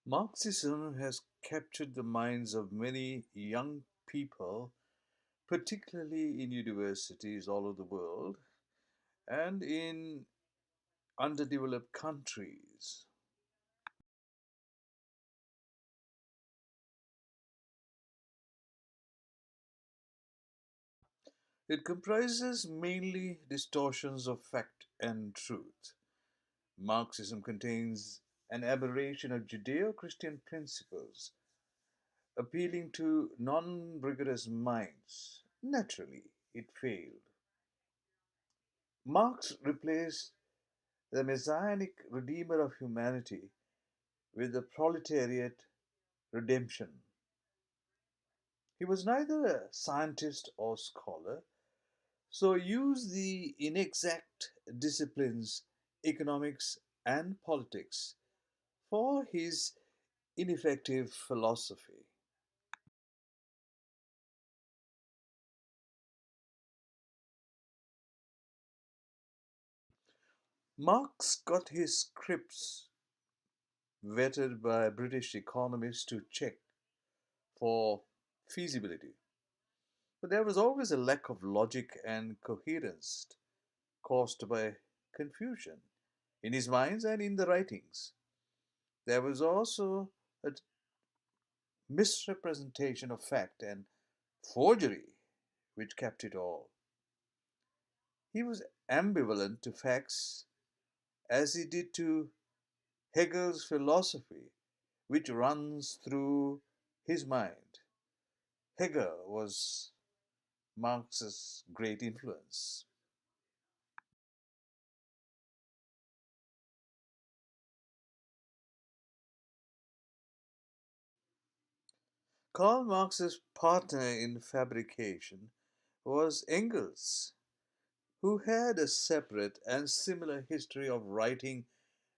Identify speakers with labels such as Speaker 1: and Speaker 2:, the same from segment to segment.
Speaker 1: Marxism has captured the minds of many young people, particularly in universities all over the world and in underdeveloped countries. It comprises mainly distortions of fact and truth. Marxism contains an aberration of Judeo Christian principles, appealing to non rigorous minds. Naturally, it failed. Marx replaced the messianic redeemer of humanity with the proletariat redemption. He was neither a scientist or scholar, so used the inexact disciplines economics and politics for his ineffective philosophy. Marx got his scripts vetted by British economists to check for feasibility. But there was always a lack of logic and coherence caused by confusion in his minds and in the writings. There was also a misrepresentation of fact and forgery which kept it all. He was ambivalent to facts as he did to Hegel's philosophy, which runs through his mind. Hegel was Marx's great influence. Karl Marx's partner in fabrication was Engels, who had a separate and similar history of writing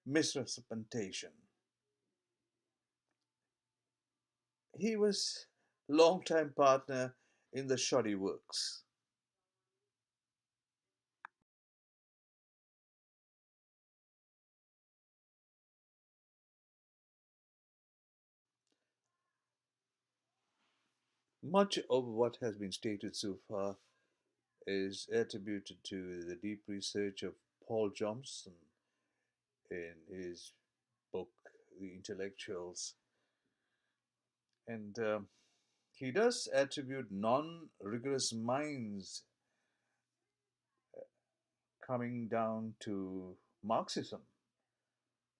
Speaker 1: misrepresentation. He was longtime partner in the shoddy works. Much of what has been stated so far is attributed to the deep research of Paul Johnson in his book, The Intellectuals. And he does attribute non rigorous minds coming down to Marxism.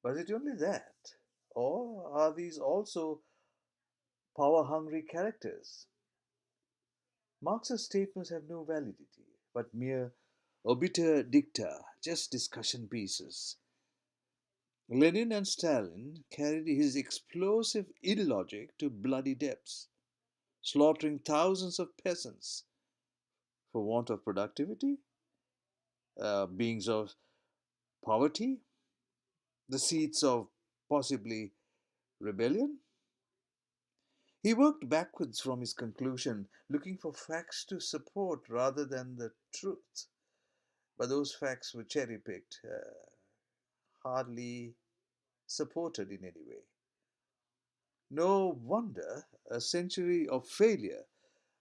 Speaker 1: But is it only that? Or are these also power hungry characters? Marx's statements have no validity, but mere obiter dicta, just discussion pieces. Lenin and Stalin carried his explosive illogic to bloody depths, slaughtering thousands of peasants for want of productivity, beings of poverty, the seeds of possibly rebellion. He worked backwards from his conclusion, looking for facts to support rather than the truth. But those facts were cherry picked, hardly supported in any way. No wonder a century of failure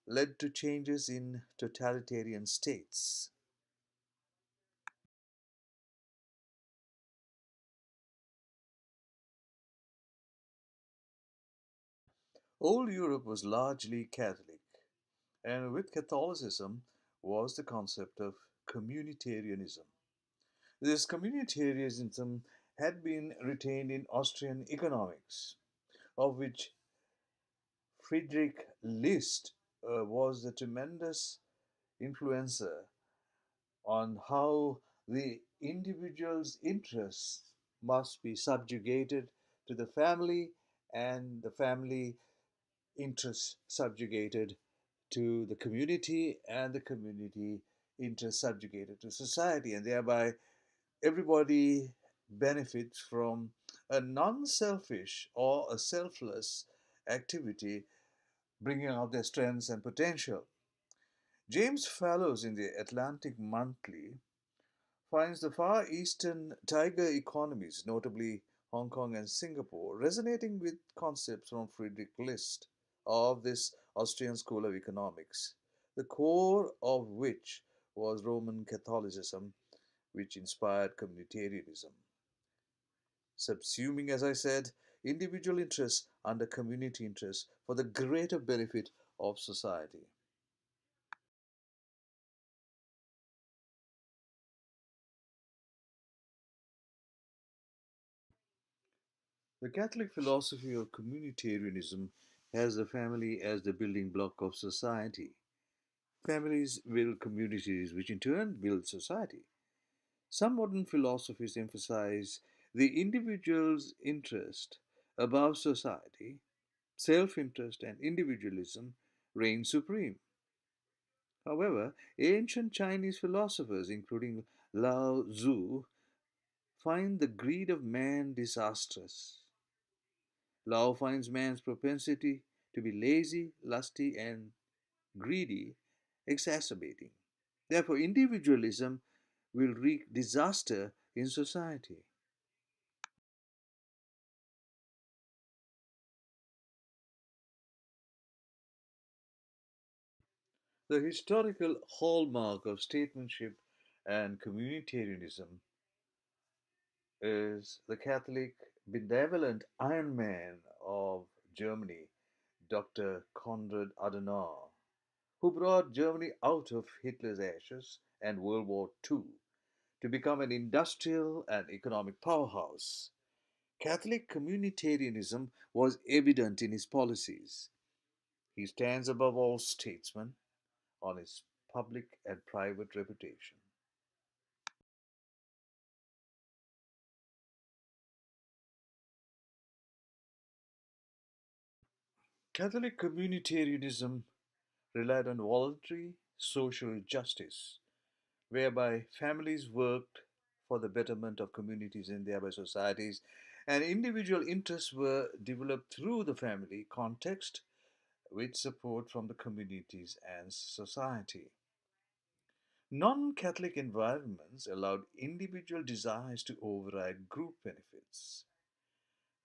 Speaker 1: led to changes in totalitarian states. Old Europe was largely Catholic, and with Catholicism was the concept of communitarianism. This communitarianism had been retained in Austrian economics, of which Friedrich List was the tremendous influencer on how the individual's interests must be subjugated to the family and the family interests subjugated to the community and the community interests subjugated to society, and thereby everybody benefits from a non-selfish or a selfless activity bringing out their strengths and potential. James Fallows in the Atlantic Monthly finds the Far Eastern tiger economies, notably Hong Kong, and Singapore, resonating with concepts from Friedrich List of this Austrian School of Economics, the core of which was Roman Catholicism, which inspired communitarianism, subsuming, as I said, individual interests under community interests for the greater benefit of society. The Catholic philosophy of communitarianism has the family as the building block of society. Families build communities, which in turn build society. Some modern philosophies emphasize the individual's interest above society. Self interest and individualism reign supreme. However, ancient Chinese philosophers, including Lao Tzu, find the greed of man disastrous. Lao finds man's propensity to be lazy, lusty, and greedy exacerbating. Therefore, individualism will wreak disaster in society. The historical hallmark of statesmanship and communitarianism is the Catholic benevolent Iron Man of Germany, Dr. Konrad Adenauer, who brought Germany out of Hitler's ashes and World War II to become an industrial and economic powerhouse. Catholic communitarianism was evident in his policies. He stands above all statesmen on his public and private reputation. Catholic communitarianism relied on voluntary social justice, whereby families worked for the betterment of communities and thereby societies, and individual interests were developed through the family context with support from the communities and society. Non Catholic environments allowed individual desires to override group benefits.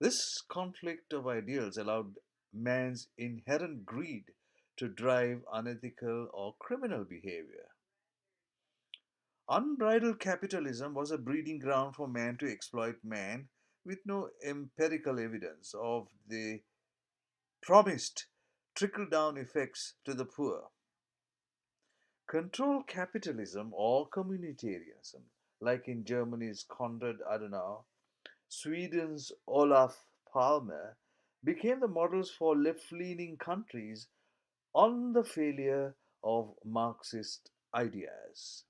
Speaker 1: This conflict of ideals allowed man's inherent greed to drive unethical or criminal behavior. Unbridled capitalism was a breeding ground for man to exploit man with no empirical evidence of the promised trickle down effects to the poor. Control capitalism or communitarianism, like in Germany's Konrad Adenauer, Sweden's Olaf Palme, became the models for left leaning countries on the failure of Marxist ideas.